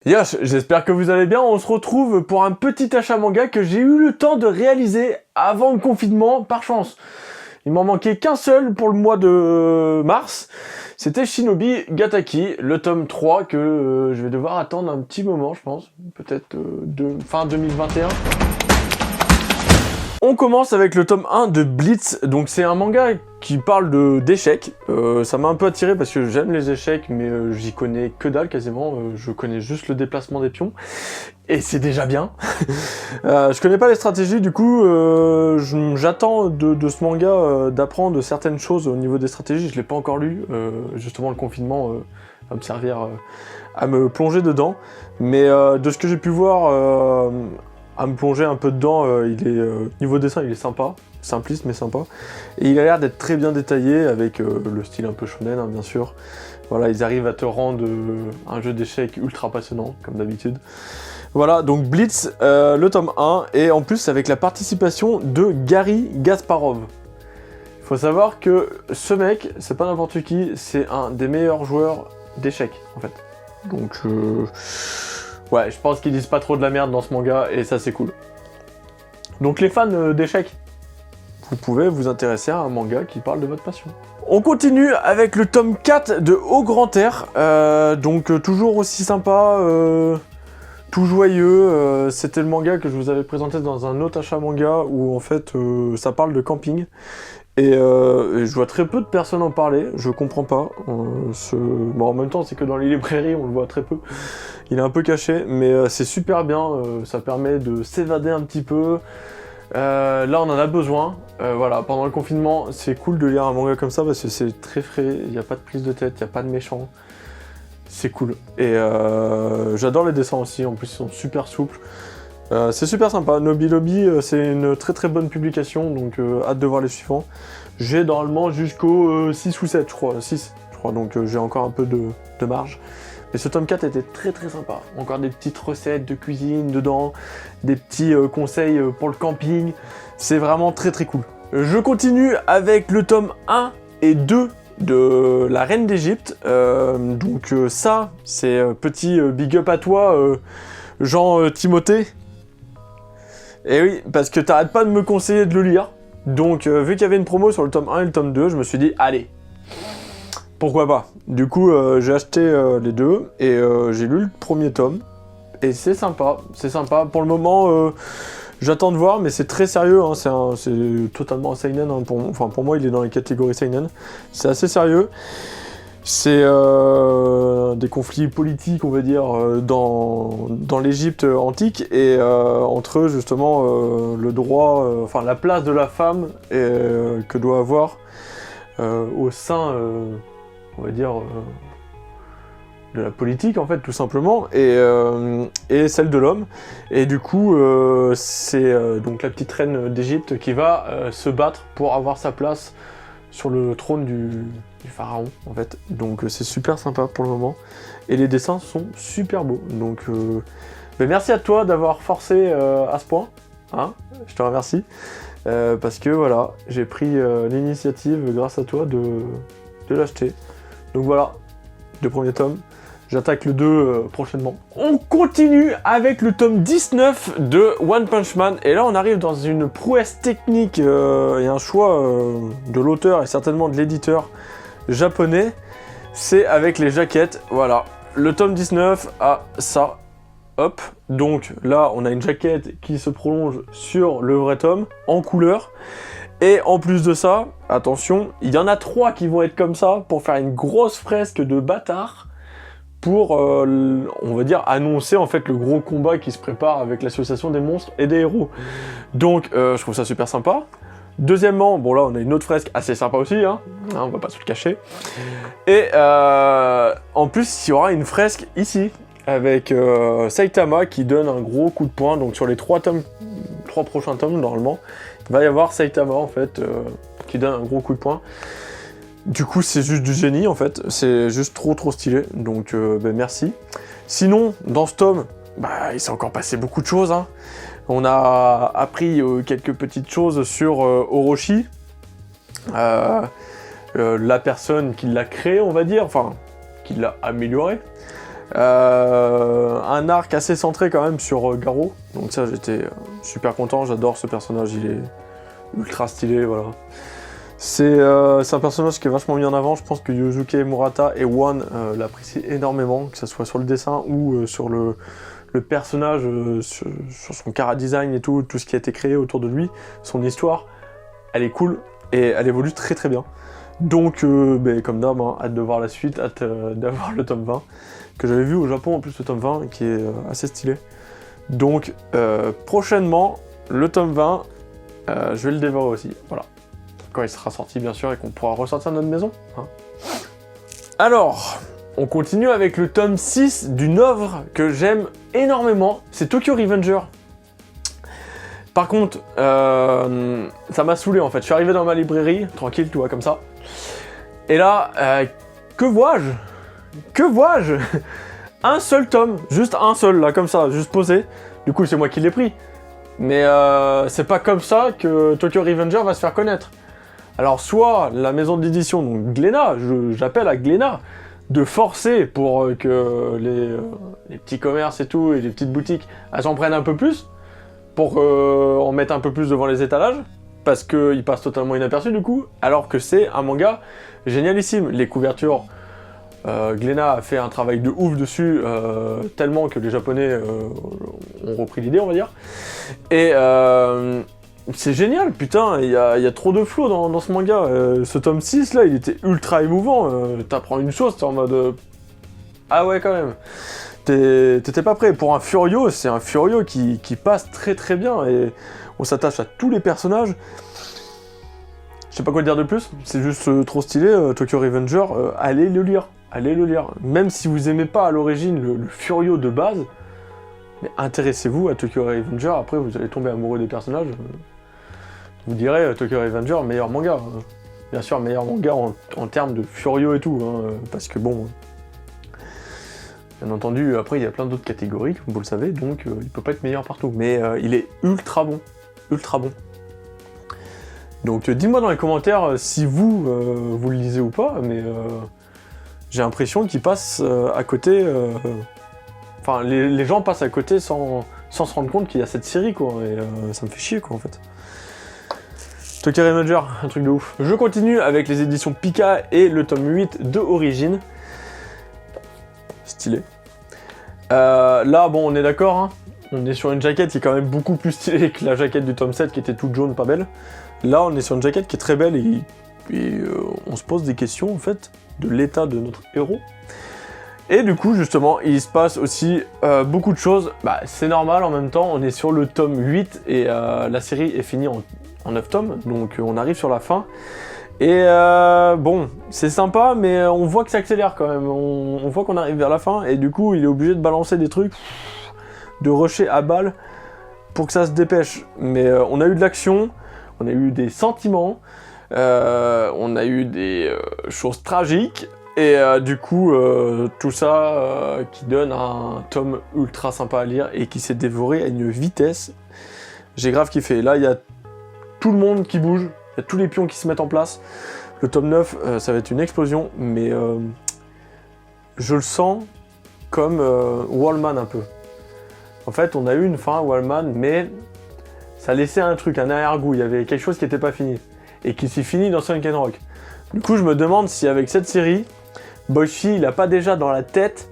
Yosh, j'espère que vous allez bien, on se retrouve pour un petit achat manga que j'ai eu le temps de réaliser avant le confinement, par chance. Il m'en manquait qu'un seul pour le mois de mars, c'était Shinobi Gataki, le tome 3 que je vais devoir attendre un petit moment je pense, peut-être fin 2021. On commence avec le tome 1 de Blitz, donc c'est un manga qui parle d'échecs. Ça m'a un peu attiré parce que j'aime les échecs, mais j'y connais que dalle quasiment, je connais juste le déplacement des pions, et c'est déjà bien. Je connais pas les stratégies, du coup j'attends de ce manga d'apprendre certaines choses au niveau des stratégies, je l'ai pas encore lu, justement le confinement va me servir à me plonger dedans, mais de ce que j'ai pu voir, à me plonger un peu dedans, niveau dessin il est sympa, simpliste mais sympa, et il a l'air d'être très bien détaillé avec le style un peu shonen hein, bien sûr. Voilà, ils arrivent à te rendre un jeu d'échecs ultra passionnant comme d'habitude. Voilà, donc Blitz, le tome 1, et en plus avec la participation de Gary Gasparov. Il faut savoir que ce mec, c'est pas n'importe qui, c'est un des meilleurs joueurs d'échecs en fait. Donc ouais, je pense qu'ils disent pas trop de la merde dans ce manga, et ça c'est cool. Donc les fans d'échecs, vous pouvez vous intéresser à un manga qui parle de votre passion. On continue avec le tome 4 de Au Grand Air, donc toujours aussi sympa, tout joyeux. C'était le manga que je vous avais présenté dans un autre achat manga, où en fait ça parle de camping. Et je vois très peu de personnes en parler, je comprends pas. Bon, en même temps, c'est que dans les librairies, on le voit très peu. Il est un peu caché, mais c'est super bien, ça permet de s'évader un petit peu. Là, on en a besoin. Voilà, pendant le confinement, c'est cool de lire un manga comme ça parce que c'est très frais, il n'y a pas de prise de tête, il n'y a pas de méchants. C'est cool. Et j'adore les dessins aussi, en plus ils sont super souples. C'est super sympa, Nobi Lobby, c'est une très bonne publication, donc hâte de voir les suivants. J'ai normalement jusqu'au 6 ou 7, je crois, 6, je crois, donc j'ai encore un peu de marge. Mais ce tome 4 était très sympa, encore des petites recettes de cuisine dedans, des petits conseils pour le camping, c'est vraiment très cool. Je continue avec le tome 1 et 2 de La Reine d'Égypte, donc ça, c'est petit big up à toi, Jean Timothée. Et oui, parce que t'arrêtes pas de me conseiller de le lire, donc vu qu'il y avait une promo sur le tome 1 et le tome 2, je me suis dit, allez, pourquoi pas. Du coup, j'ai acheté les deux, et j'ai lu le premier tome, et c'est sympa, pour le moment, j'attends de voir, mais c'est très sérieux, hein, c'est totalement un seinen, hein, pour moi il est dans les catégories seinen, c'est assez sérieux. C'est des conflits politiques, on va dire, dans l'Égypte antique, et entre eux, justement, le droit, enfin la place de la femme que doit avoir au sein, on va dire, de la politique, en fait, tout simplement, et celle de l'homme. Et du coup, c'est donc la petite reine d'Égypte qui va se battre pour avoir sa place sur le trône du pharaon, en fait. Donc c'est super sympa pour le moment. Et les dessins sont super beaux. Donc merci à toi d'avoir forcé à ce point. Hein, je te remercie. Parce que voilà, j'ai pris l'initiative grâce à toi de l'acheter. Donc voilà, le premier tome. J'attaque le 2 prochainement. On continue avec le tome 19 de One Punch Man. Et là, on arrive dans une prouesse technique et un choix de l'auteur et certainement de l'éditeur japonais. C'est avec les jaquettes. Voilà. Le tome 19 a ça. Hop. Donc là, on a une jaquette qui se prolonge sur le vrai tome en couleur. Et en plus de ça, attention, il y en a 3 qui vont être comme ça pour faire une grosse fresque de bâtard. Pour, on va dire, annoncer en fait le gros combat qui se prépare avec l'association des monstres et des héros. Donc je trouve ça super sympa. Deuxièmement, bon là on a une autre fresque assez sympa aussi, hein, on va pas se le cacher. Et en plus il y aura une fresque ici, avec Saitama qui donne un gros coup de poing, donc sur les 3 prochains tomes normalement, il va y avoir Saitama en fait, qui donne un gros coup de poing. Du coup, c'est juste du génie, en fait. C'est juste trop stylé. Donc, merci. Sinon, dans ce tome, il s'est encore passé beaucoup de choses. Hein. On a appris quelques petites choses sur Orochi. La personne qui l'a créé, on va dire. Enfin, qui l'a amélioré. Un arc assez centré quand même sur Garou, donc ça j'étais super content, j'adore ce personnage, il est ultra stylé, voilà. C'est un personnage qui est vachement mis en avant, je pense que Yosuke Murata et One l'apprécient énormément, que ce soit sur le dessin ou sur le personnage, sur son chara-design et tout ce qui a été créé autour de lui, son histoire, elle est cool et elle évolue très très bien. Donc, comme d'hab, hein, hâte de voir la suite, hâte d'avoir le tome 20, que j'avais vu au Japon en plus, le tome 20, qui est assez stylé. Donc, prochainement, le tome 20, je vais le dévorer aussi, voilà. Quand il sera sorti, bien sûr, et qu'on pourra ressortir de notre maison. Hein. Alors, on continue avec le tome 6 d'une œuvre que j'aime énormément, c'est Tokyo Revenger. Par contre, ça m'a saoulé en fait, je suis arrivé dans ma librairie, tranquille, tu vois, comme ça. Et là, que vois-je? Que vois-je? Un seul tome, juste un seul, là, comme ça, juste posé. Du coup, c'est moi qui l'ai pris. Mais c'est pas comme ça que Tokyo Revenger va se faire connaître. Alors, soit la maison d'édition, donc Glénat, j'appelle à Glénat, de forcer pour que les petits commerces et tout, et les petites boutiques, elles s'en prennent un peu plus, pour en mettre un peu plus devant les étalages, parce qu'il passe totalement inaperçu du coup, alors que c'est un manga génialissime. Les couvertures, Glénat a fait un travail de ouf dessus, tellement que les Japonais ont repris l'idée, on va dire. Et c'est génial, putain, il y a trop de flow dans ce manga. Ce tome 6 là, il était ultra émouvant. T'apprends une chose, t'es en mode... ah ouais, quand même. T'étais pas prêt. Pour un Furio, c'est un Furio qui passe très très bien. Et on s'attache à tous les personnages. Je sais pas quoi dire de plus, c'est juste trop stylé. Tokyo Revenger, allez le lire. Allez le lire. Même si vous aimez pas à l'origine le Furio de base, mais intéressez-vous à Tokyo Revenger. Après, vous allez tomber amoureux des personnages. Vous direz Tokyo Revenger, meilleur manga. Bien sûr, meilleur manga en termes de Furio et tout. Hein, parce que bon... Bien entendu, après il y a plein d'autres catégories, comme vous le savez, donc il peut pas être meilleur partout. Mais il est ultra bon. Ultra bon. Donc dites-moi dans les commentaires si vous le lisez ou pas, mais j'ai l'impression qu'il passe à côté... Enfin, les gens passent à côté sans se rendre compte qu'il y a cette série, quoi. Et ça me fait chier, quoi, en fait. Tokyo Revenger, un truc de ouf. Je continue avec les éditions Pika et le tome 8 de Origine. Stylé. Là, bon, on est d'accord, hein. On est sur une jaquette qui est quand même beaucoup plus stylée que la jaquette du tome 7 qui était toute jaune, pas belle. Là, on est sur une jaquette qui est très belle et on se pose des questions, en fait, de l'état de notre héros. Et du coup, justement, il se passe aussi beaucoup de choses. Bah, c'est normal, en même temps, on est sur le tome 8 et la série est finie en 9 tomes, donc on arrive sur la fin. Et bon, c'est sympa, mais on voit que ça accélère quand même. On voit qu'on arrive vers la fin, et du coup, il est obligé de balancer des trucs, de rusher à balle, pour que ça se dépêche. Mais on a eu de l'action, on a eu des sentiments, on a eu des choses tragiques, et du coup, tout ça qui donne un tome ultra sympa à lire, et qui s'est dévoré à une vitesse. J'ai grave kiffé. Là, il y a tout le monde qui bouge. Il y a tous les pions qui se mettent en place. Le tome 9, ça va être une explosion, mais je le sens comme Wallman un peu. En fait, on a eu une fin Wallman, mais ça laissait un truc, un arrière-goût. Il y avait quelque chose qui n'était pas fini, et qui s'est fini dans Sunken Rock. Du coup, je me demande si avec cette série, Boichi, il n'a pas déjà dans la tête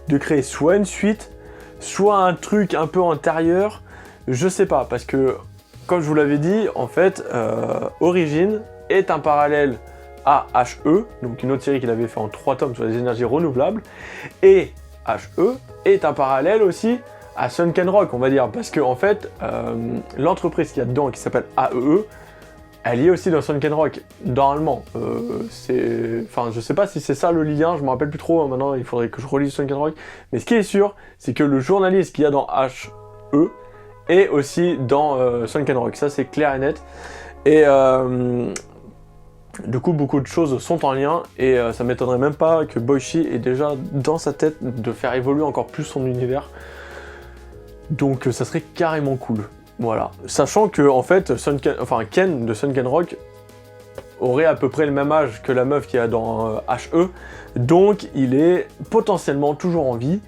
de créer soit une suite, soit un truc un peu antérieur. Je sais pas, parce que... Comme je vous l'avais dit, en fait, Origine est un parallèle à HE, donc une autre série qu'il avait fait en 3 tomes sur les énergies renouvelables, et HE est un parallèle aussi à Sunken Rock, on va dire, parce que en fait, l'entreprise qu'il y a dedans, qui s'appelle AEE, elle y est aussi dans Sunken Rock, normalement. Enfin, je sais pas si c'est ça le lien, je me rappelle plus trop, hein, maintenant il faudrait que je relise Sunken Rock, mais ce qui est sûr, c'est que le journaliste qu'il y a dans HE, et aussi dans Sunken Rock, ça c'est clair et net. Et du coup, beaucoup de choses sont en lien, et ça m'étonnerait même pas que Boichi ait déjà dans sa tête de faire évoluer encore plus son univers. Donc ça serait carrément cool. Voilà. Sachant que, en fait, Ken de Sunken Rock, aurait à peu près le même âge que la meuf qu'il y a dans HE, donc il est potentiellement toujours en vie,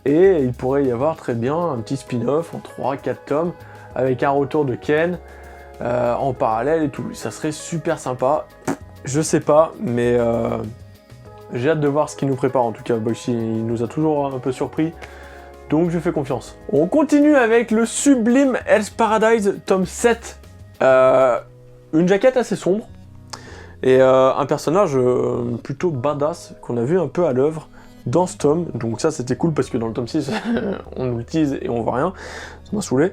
et il pourrait y avoir très bien un petit spin-off en 3-4 tomes, avec un retour de Ken, en parallèle et tout. Ça serait super sympa, je sais pas, mais j'ai hâte de voir ce qu'il nous prépare. En tout cas, Boichi, il nous a toujours un peu surpris, donc je fais confiance. On continue avec le sublime Hell's Paradise, tome 7. Une jaquette assez sombre, et un personnage plutôt badass, qu'on a vu un peu à l'œuvre dans ce tome. Donc ça, c'était cool, parce que dans le tome 6, on nous le tease et on voit rien. Ça m'a saoulé.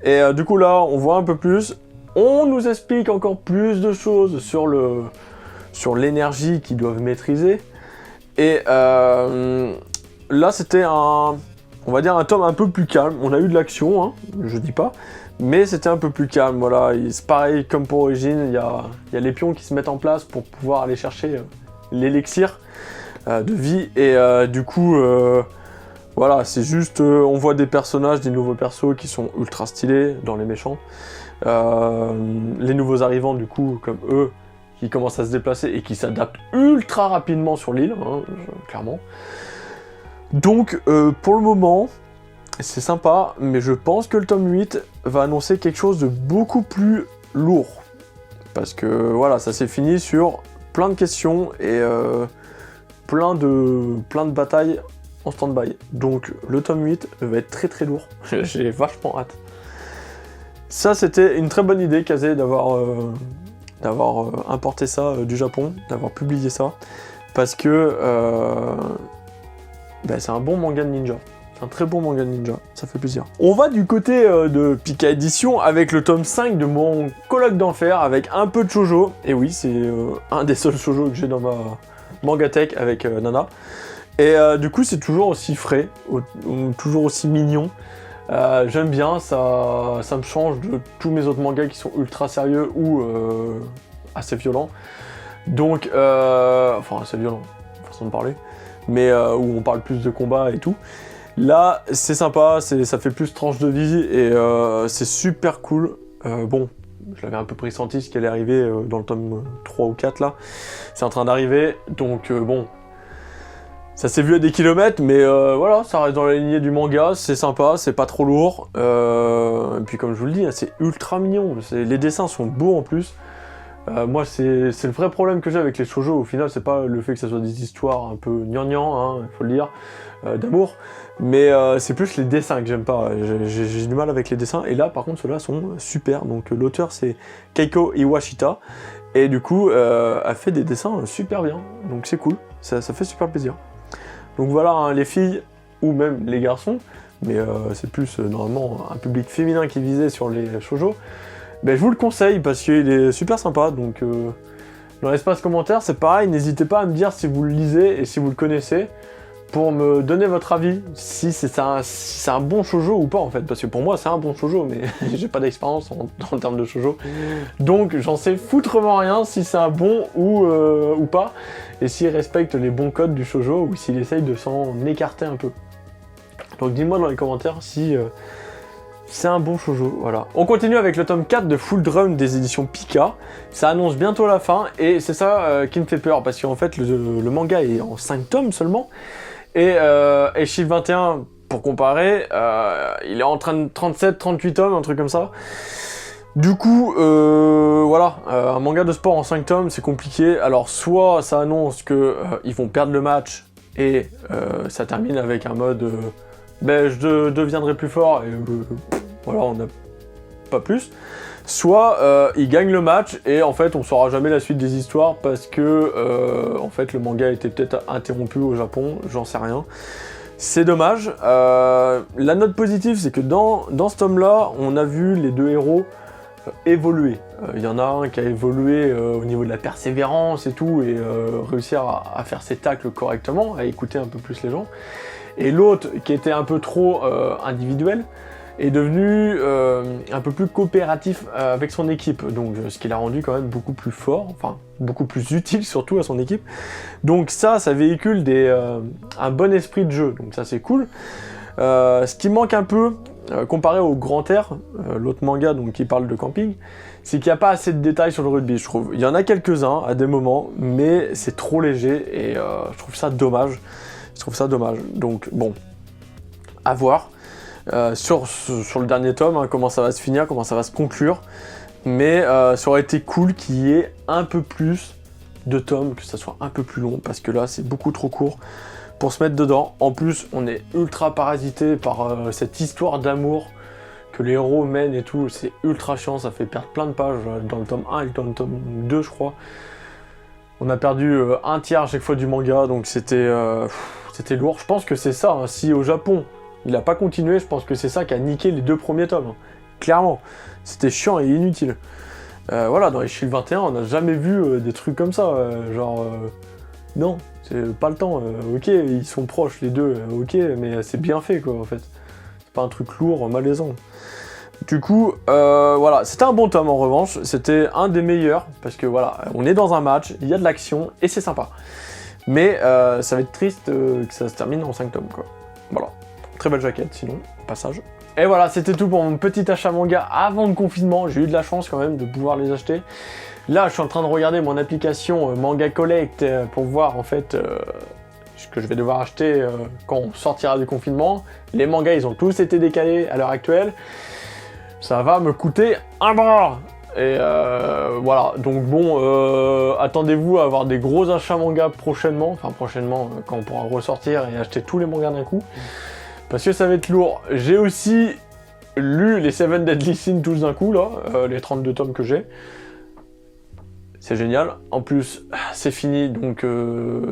Et du coup, là, on voit un peu plus. On nous explique encore plus de choses sur l'énergie qu'ils doivent maîtriser. Et là, c'était on va dire un tome un peu plus calme. On a eu de l'action, hein, je dis pas, mais c'était un peu plus calme. Voilà, c'est pareil comme pour Origine, il y a les pions qui se mettent en place pour pouvoir aller chercher l'élixir de vie. Et du coup, voilà, c'est juste, on voit des personnages, des nouveaux persos qui sont ultra stylés dans les méchants. Les nouveaux arrivants, du coup, comme eux, qui commencent à se déplacer et qui s'adaptent ultra rapidement sur l'île, hein, clairement. Donc, pour le moment, c'est sympa, mais je pense que le tome 8 va annoncer quelque chose de beaucoup plus lourd. Parce que, voilà, ça s'est fini sur plein de questions et plein de batailles en stand-by. Donc, le tome 8 va être très très lourd. J'ai vachement hâte. Ça, c'était une très bonne idée, Kazé, d'avoir importé ça du Japon, d'avoir publié ça, parce que c'est un bon manga de ninja. C'est un très bon manga de ninja, ça fait plaisir. On va du côté de Pika Édition avec le tome 5 de mon colloque d'enfer, avec un peu de shoujo. Et oui, c'est un des seuls shoujo que j'ai dans ma mangatech avec Nana. Et du coup, c'est toujours aussi frais, toujours aussi mignon. J'aime bien, ça me change de tous mes autres mangas qui sont ultra sérieux ou assez violents. Donc, enfin assez violents, façon de parler, mais où on parle plus de combat et tout. Là, c'est sympa, ça fait plus tranche de vie et c'est super cool. Bon, je l'avais un peu pressenti ce qui allait arriver dans le tome 3 ou 4 là. C'est en train d'arriver, donc bon... Ça s'est vu à des kilomètres, mais voilà, ça reste dans la lignée du manga, c'est sympa, c'est pas trop lourd. Et puis comme je vous le dis, c'est ultra mignon, les dessins sont beaux en plus. Moi, c'est le vrai problème que j'ai avec les shoujo, au final, c'est pas le fait que ça soit des histoires un peu gnangnan, hein, il faut le dire, d'amour, mais c'est plus les dessins que j'aime pas, j'ai du mal avec les dessins, et là, par contre, ceux-là sont super. Donc l'auteur, c'est Keiko Iwashita, et du coup, a fait des dessins super bien, donc c'est cool, ça fait super plaisir. Donc voilà, hein, les filles, ou même les garçons, mais c'est plus normalement un public féminin qui visait sur les shoujo, ben, je vous le conseille parce qu'il est super sympa. Donc dans l'espace commentaire, c'est pareil, n'hésitez pas à me dire si vous le lisez et si vous le connaissez, pour me donner votre avis, si c'est un bon shoujo ou pas en fait, parce que pour moi c'est un bon shoujo, mais j'ai pas d'expérience en termes de shoujo, donc j'en sais foutrement rien si c'est un bon ou pas, et s'il respecte les bons codes du shoujo, ou s'il essaye de s'en écarter un peu. Donc dites-moi dans les commentaires si c'est un bon shoujo, voilà. On continue avec le tome 4 de Full Drum des éditions Pika, ça annonce bientôt la fin, et c'est ça qui me fait peur, parce qu'en fait le manga est en 5 tomes seulement, et Shield 21, pour comparer, il est en train de 37-38 tomes, un truc comme ça. Du coup, voilà, un manga de sport en 5 tomes, c'est compliqué. Alors, soit ça annonce que ils vont perdre le match, et ça termine avec un mode je deviendrai plus fort, et voilà, on n'a pas plus. Soit ils gagnent le match, et en fait, on saura jamais la suite des histoires, parce que en fait, le manga a été peut-être interrompu au Japon, j'en sais rien. C'est dommage. La note positive, c'est que dans ce tome-là, on a vu les deux héros évoluer. Il y en a un qui a évolué au niveau de la persévérance et tout, et réussir à faire ses tacles correctement, à écouter un peu plus les gens. Et l'autre, qui était un peu trop individuel, est devenu un peu plus coopératif avec son équipe, donc ce qui l'a rendu quand même beaucoup plus fort, enfin beaucoup plus utile surtout à son équipe. Donc ça véhicule un bon esprit de jeu, donc ça c'est cool. Ce qui manque un peu, comparé au Grand Air, l'autre manga donc, qui parle de camping, c'est qu'il n'y a pas assez de détails sur le rugby, je trouve. Il y en a quelques-uns à des moments, mais c'est trop léger et je trouve ça dommage. Donc bon, à voir. Sur le dernier tome, hein, comment ça va se finir, comment ça va se conclure. Mais ça aurait été cool qu'il y ait un peu plus de tomes, que ça soit un peu plus long, parce que là c'est beaucoup trop court pour se mettre dedans. En plus, on est ultra parasité par cette histoire d'amour que les héros mènent et tout. C'est ultra chiant, ça fait perdre plein de pages dans le tome 1 et dans le tome 2, je crois. On a perdu un tiers à chaque fois du manga, donc c'était lourd. Je pense que c'est ça, hein. Si au Japon, il n'a pas continué, je pense que c'est ça qui a niqué les 2 premiers tomes. Hein. Clairement, c'était chiant et inutile. Voilà, dans les Shield 21, on n'a jamais vu des trucs comme ça, non, c'est pas le temps, ok, ils sont proches les deux, ok, mais c'est bien fait quoi en fait. C'est pas un truc lourd, malaisant. Du coup, voilà, c'était un bon tome en revanche, c'était un des meilleurs, parce que voilà, on est dans un match, il y a de l'action, et c'est sympa. Mais ça va être triste que ça se termine en 5 tomes quoi. Voilà, très belle jaquette sinon, passage. Et voilà, c'était tout pour mon petit achat manga avant le confinement. J'ai eu de la chance quand même de pouvoir les acheter. Là, je suis en train de regarder mon application Manga Collect pour voir en fait ce que je vais devoir acheter quand on sortira du confinement. Les mangas, ils ont tous été décalés à l'heure actuelle. Ça va me coûter un bras. Et voilà, donc bon, attendez-vous à avoir des gros achats manga prochainement. Enfin, prochainement, quand on pourra ressortir et acheter tous les mangas d'un coup. Parce que ça va être lourd. J'ai aussi lu les 7 Deadly Sins tous d'un coup, là, les 32 tomes que j'ai. C'est génial. En plus, c'est fini, donc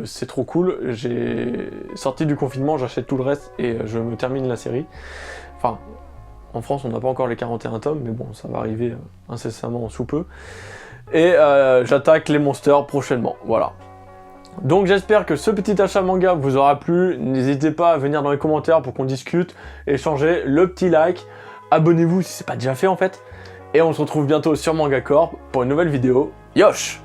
c'est trop cool. J'ai sorti du confinement, j'achète tout le reste et je me termine la série. Enfin, en France, on n'a pas encore les 41 tomes, mais bon, ça va arriver incessamment sous peu. Et j'attaque les monsters prochainement, voilà. Donc j'espère que ce petit achat manga vous aura plu, n'hésitez pas à venir dans les commentaires pour qu'on discute, échanger, le petit like, abonnez-vous si c'est pas déjà fait en fait, et on se retrouve bientôt sur Manga Corp pour une nouvelle vidéo. Yosh!